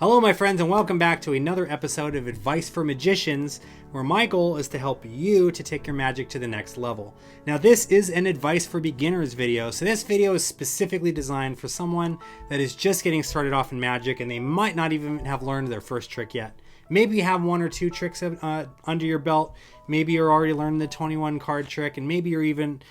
Hello my friends, and welcome back to another episode of Advice for Magicians, where my goal is to help you to take your magic to the next level. Now this is an advice for beginners video, so this video is specifically designed for someone that is just getting started off in magic and they might not even have learned their first trick yet. Maybe you have one or two tricks under your belt, maybe you're already learning the 21 card trick, and maybe you're even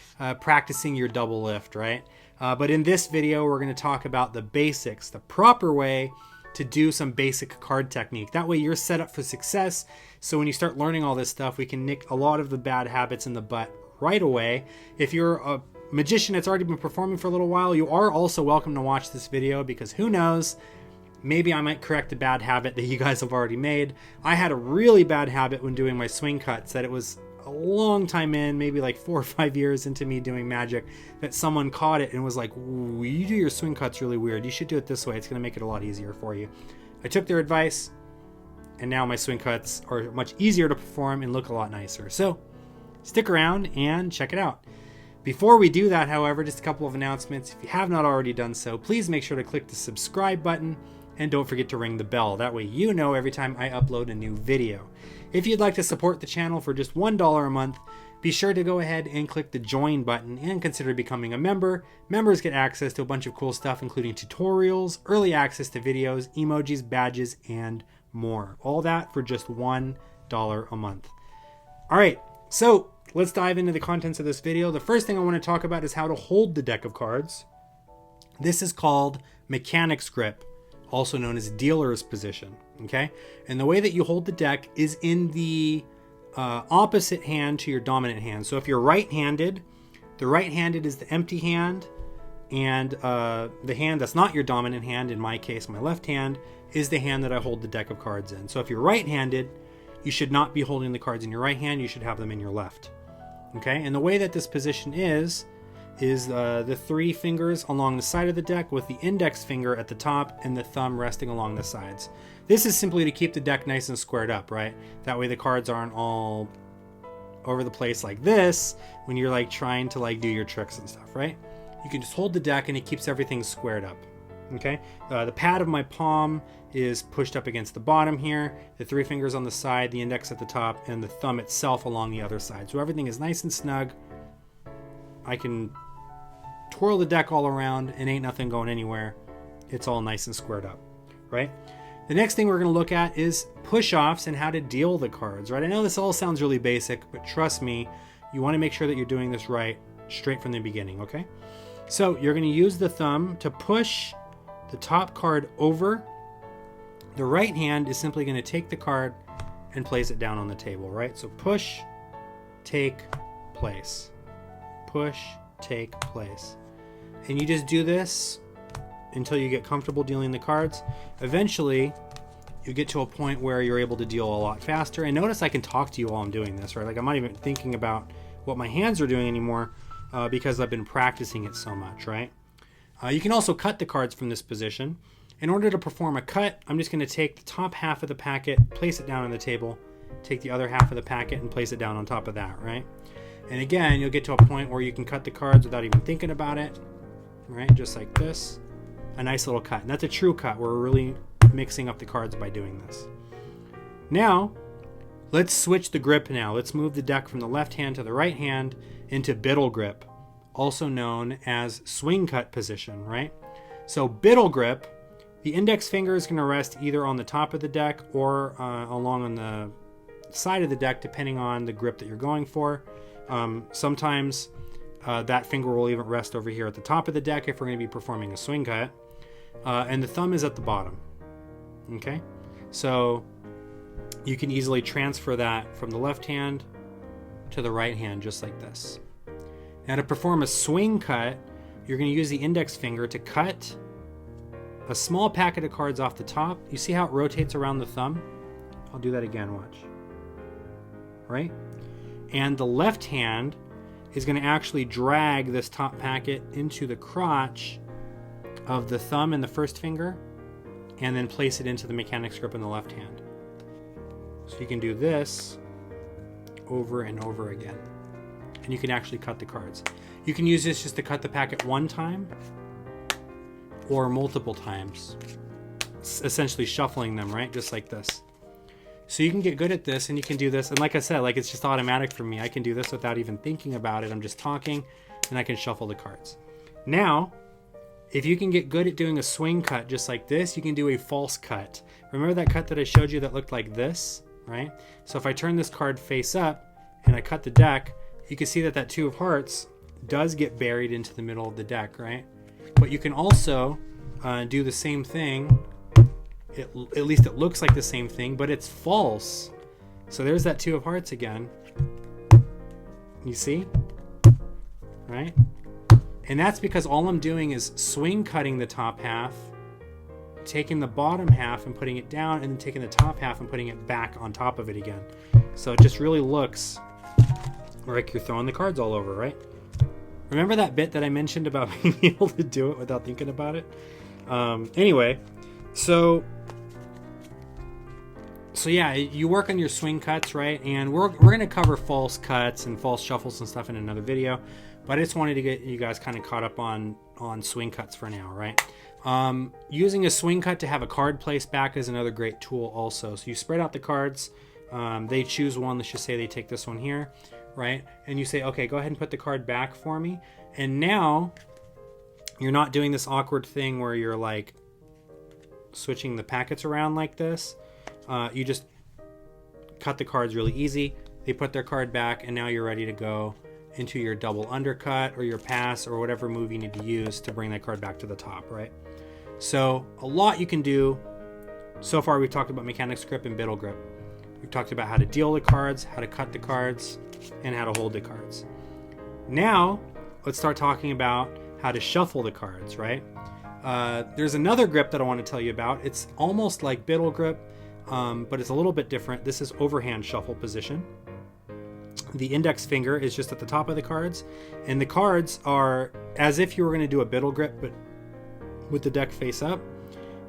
practicing your double lift, right? But in this video we're going to talk about the basics, the proper way to do some basic card technique. That way you're set up for success, so when you start learning all this stuff, we can nick a lot of the bad habits in the butt right away. If you're a magician that's already been performing for a little while, you are also welcome to watch this video, because who knows, maybe I might correct a bad habit that you guys have already made. I had a really bad habit when doing my swing cuts that it was a long time in, maybe like 4 or 5 years into me doing magic, that someone caught it and was like, "Ooh, you do your swing cuts really weird. You should do it this way. It's going to make it a lot easier for you." I took their advice, and now my swing cuts are much easier to perform and look a lot nicer. So stick around and check it out. Before we do that, however, just a couple of announcements. If you have not already done so, please make sure to click the subscribe button and don't forget to ring the bell. That way you know every time I upload a new video. If you'd like to support the channel for just $1 a month, be sure to go ahead and click the join button and consider becoming a member. Members get access to a bunch of cool stuff, including tutorials, early access to videos, emojis, badges, and more. All that for just $1 a month. All right, so let's dive into the contents of this video. The first thing I want to talk about is how to hold the deck of cards. This is called mechanic's grip, also known as dealer's position, okay? And the way that you hold the deck is in the opposite hand to your dominant hand. So if you're right-handed, the right-handed is the empty hand, and the hand that's not your dominant hand, in my case, my left hand, is the hand that I hold the deck of cards in. So if you're right-handed, you should not be holding the cards in your right hand, you should have them in your left, okay? And the way that this position is the 3 fingers along the side of the deck, with the index finger at the top and the thumb resting along the sides. This is simply to keep the deck nice and squared up, right? That way the cards aren't all over the place like this when you're like trying to like do your tricks and stuff, right? You can just hold the deck and it keeps everything squared up, okay? The pad of my palm is pushed up against the bottom here, the 3 fingers on the side, the index at the top, and the thumb itself along the other side. So everything is nice and snug. I can twirl the deck all around and ain't nothing going anywhere. It's all nice and squared up, right? The next thing we're going to look at is push-offs and how to deal the cards, right? I know this all sounds really basic, but trust me, you want to make sure that you're doing this right straight from the beginning, okay? So you're going to use the thumb to push the top card over. The right hand is simply going to take the card and place it down on the table, right? So push, take, place. Push, take, place. And you just do this until you get comfortable dealing the cards. Eventually you get to a point where you're able to deal a lot faster. And notice I can talk to you while I'm doing this, right? Like I'm not even thinking about what my hands are doing anymore because I've been practicing it so much, right? You can also cut the cards from this position. In order to perform a cut, I'm just going to take the top half of the packet, place it down on the table, take the other half of the packet and place it down on top of that, right? And again, you'll get to a point where you can cut the cards without even thinking about it, right? Just like this. A nice little cut. And that's a true cut. We're really mixing up the cards by doing this. Now, let's switch the grip now. Let's move the deck from the left hand to the right hand into biddle grip, also known as swing cut position, right? So biddle grip, the index finger is going to rest either on the top of the deck or along on the side of the deck, depending on the grip that you're going for. Sometimes that finger will even rest over here at the top of the deck if we're going to be performing a swing cut. And the thumb is at the bottom. Okay? So you can easily transfer that from the left hand to the right hand just like this. Now to perform a swing cut, you're going to use the index finger to cut a small packet of cards off the top. You see how it rotates around the thumb? I'll do that again, watch. Right? And the left hand is going to actually drag this top packet into the crotch of the thumb and the first finger, and then place it into the mechanic's grip in the left hand. So you can do this over and over again, and you can actually cut the cards. You can use this just to cut the packet one time or multiple times. essentially shuffling them, right? Just like this. So you can get good at this, and you can do this. And like I said, like it's just automatic for me. I can do this without even thinking about it. I'm just talking, and I can shuffle the cards. Now, if you can get good at doing a swing cut just like this, you can do a false cut. Remember that cut that I showed you that looked like this, right? So if I turn this card face up and I cut the deck, you can see that that 2 of hearts does get buried into the middle of the deck, right? But you can also do the same thing. At least it looks like the same thing, but it's false. So there's that 2 of hearts again. You see? Right? And that's because all I'm doing is swing cutting the top half, taking the bottom half and putting it down, and then taking the top half and putting it back on top of it again. So it just really looks like you're throwing the cards all over, right? Remember that bit that I mentioned about being able to do it without thinking about it? Anyway, so yeah, you work on your swing cuts, right? And we're going to cover false cuts and false shuffles and stuff in another video. But I just wanted to get you guys kind of caught up on swing cuts for now, right? Using a swing cut to have a card placed back is another great tool also. So you spread out the cards. They choose one. Let's just say they take this one here, right? And you say, okay, go ahead and put the card back for me. And now you're not doing this awkward thing where you're like switching the packets around like this. You just cut the cards really easy. They put their card back, and now you're ready to go into your double undercut or your pass or whatever move you need to use to bring that card back to the top, right? So a lot you can do. So far we've talked about mechanics grip and biddle grip. We've talked about how to deal the cards, how to cut the cards, and how to hold the cards. Now let's start talking about how to shuffle the cards, right? There's another grip that I want to tell you about. It's almost like biddle grip, but it's a little bit different. This is overhand shuffle position. The index finger is just at the top of the cards, and the cards are as if you were going to do a biddle grip, but with the deck face up,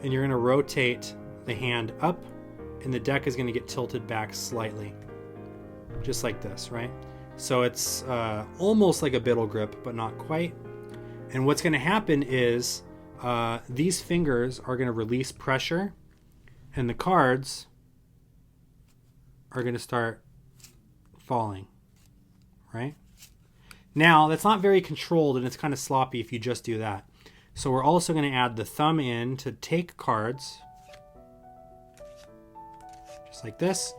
and you're going to rotate the hand up, and the deck is going to get tilted back slightly, just like this, right? So it's almost like a biddle grip, but not quite. And what's going to happen is these fingers are going to release pressure, and the cards are going to start falling, right? Now, that's not very controlled, and it's kind of sloppy if you just do that. So we're also going to add the thumb in to take cards, just like this.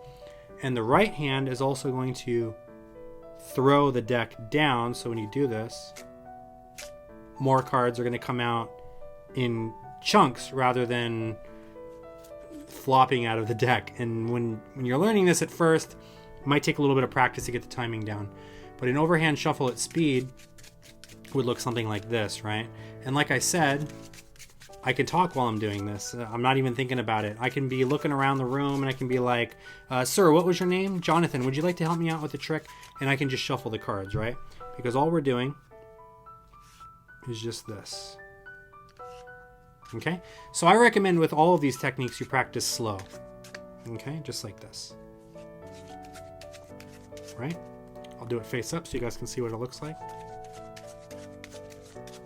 And the right hand is also going to throw the deck down. So when you do this, more cards are going to come out in chunks rather than flopping out of the deck. And when you're learning this at first, it might take a little bit of practice to get the timing down. But an overhand shuffle at speed would look something like this, right? And like I said, I can talk while I'm doing this. I'm not even thinking about it. I can be looking around the room and I can be like, sir, what was your name? Jonathan, would you like to help me out with a trick? And I can just shuffle the cards, right? Because all we're doing is just this. Okay? So I recommend with all of these techniques you practice slow. Okay? Just like this. Right? I'll do it face up so you guys can see what it looks like.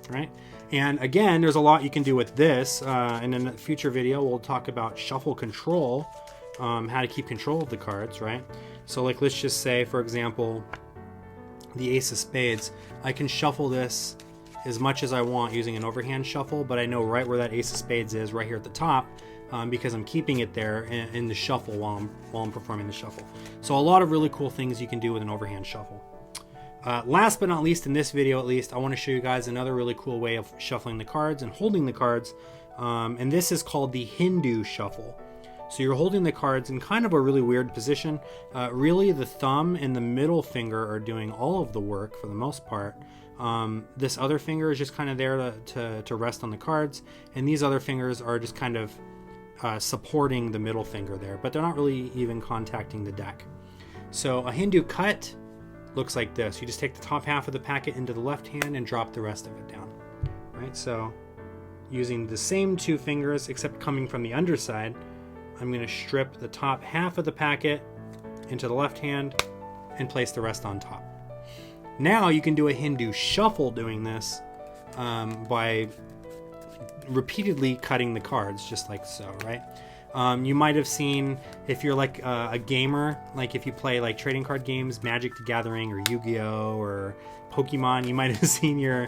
Right? And again, there's a lot you can do with this. And in a future video, we'll talk about shuffle control, how to keep control of the cards, right? So like, let's just say, for example, the Ace of Spades. I can shuffle this as much as I want using an overhand shuffle, but I know right where that Ace of Spades is, right here at the top, because I'm keeping it there in the shuffle while I'm performing the shuffle. So a lot of really cool things you can do with an overhand shuffle. Last but not least, in this video at least, I want to show you guys another really cool way of shuffling the cards and holding the cards, and this is called the Hindu shuffle. So you're holding the cards in kind of a really weird position. Really, the thumb and the middle finger are doing all of the work for the most part. This other finger is just kind of there to rest on the cards, and these other fingers are just kind of supporting the middle finger there, but they're not really even contacting the deck. So a Hindu cut looks like this. You just take the top half of the packet into the left hand and drop the rest of it down. Right? So using the same two fingers except coming from the underside, I'm going to strip the top half of the packet into the left hand and place the rest on top. Now you can do a Hindu shuffle doing this by repeatedly cutting the cards, just like so, right? You might have seen, if you're like a gamer, like if you play like trading card games, Magic the Gathering or Yu-Gi-Oh or Pokemon, you might have seen your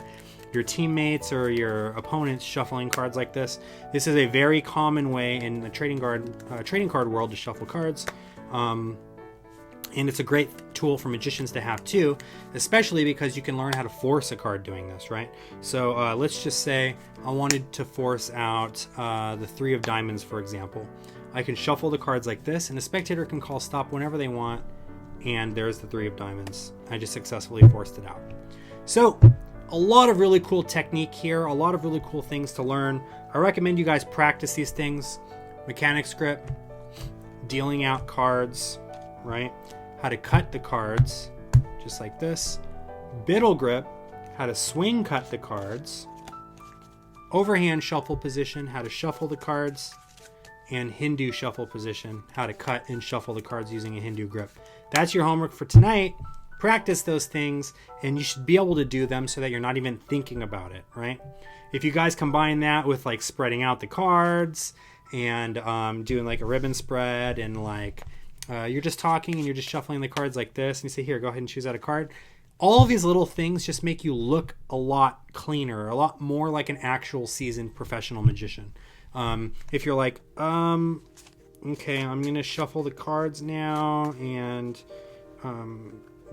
teammates or your opponents shuffling cards like this. This is a very common way in the trading card world to shuffle cards. And it's a great tool for magicians to have too, especially because you can learn how to force a card doing this, right? So let's just say I wanted to force out the 3 of diamonds, for example. I can shuffle the cards like this, and the spectator can call stop whenever they want, and there's the 3 of diamonds. I just successfully forced it out. So a lot of really cool technique here, a lot of really cool things to learn. I recommend you guys practice these things. Mechanics grip, dealing out cards, right? How to cut the cards, just like this. Biddle grip, how to swing cut the cards. Overhand shuffle position, how to shuffle the cards. And Hindu shuffle position, how to cut and shuffle the cards using a Hindu grip. That's your homework for tonight. Practice those things, and you should be able to do them so that you're not even thinking about it, right? If you guys combine that with like spreading out the cards and doing like a ribbon spread, and like you're just talking and you're just shuffling the cards like this, and you say, here, go ahead and choose out a card. All of these little things just make you look a lot cleaner, a lot more like an actual seasoned professional magician. If you're like, okay, I'm going to shuffle the cards now and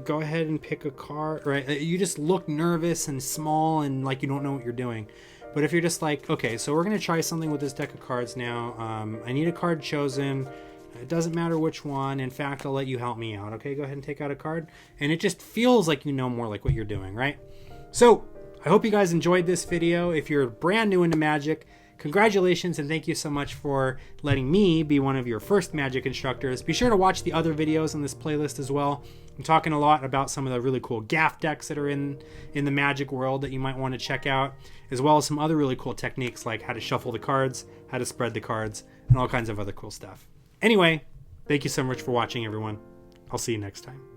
go ahead and pick a card, right? You just look nervous and small and like you don't know what you're doing. But if you're just like, okay, so we're going to try something with this deck of cards now. I need a card chosen. It doesn't matter which one. In fact, I'll let you help me out. Okay, go ahead and take out a card. And it just feels like you know more like what you're doing, right? So I hope you guys enjoyed this video. If you're brand new into magic, congratulations, and thank you so much for letting me be one of your first magic instructors. Be sure to watch the other videos on this playlist as well. I'm talking a lot about some of the really cool gaff decks that are in the magic world that you might want to check out, as well as some other really cool techniques like how to shuffle the cards, how to spread the cards, and all kinds of other cool stuff. Anyway, thank you so much for watching, everyone. I'll see you next time.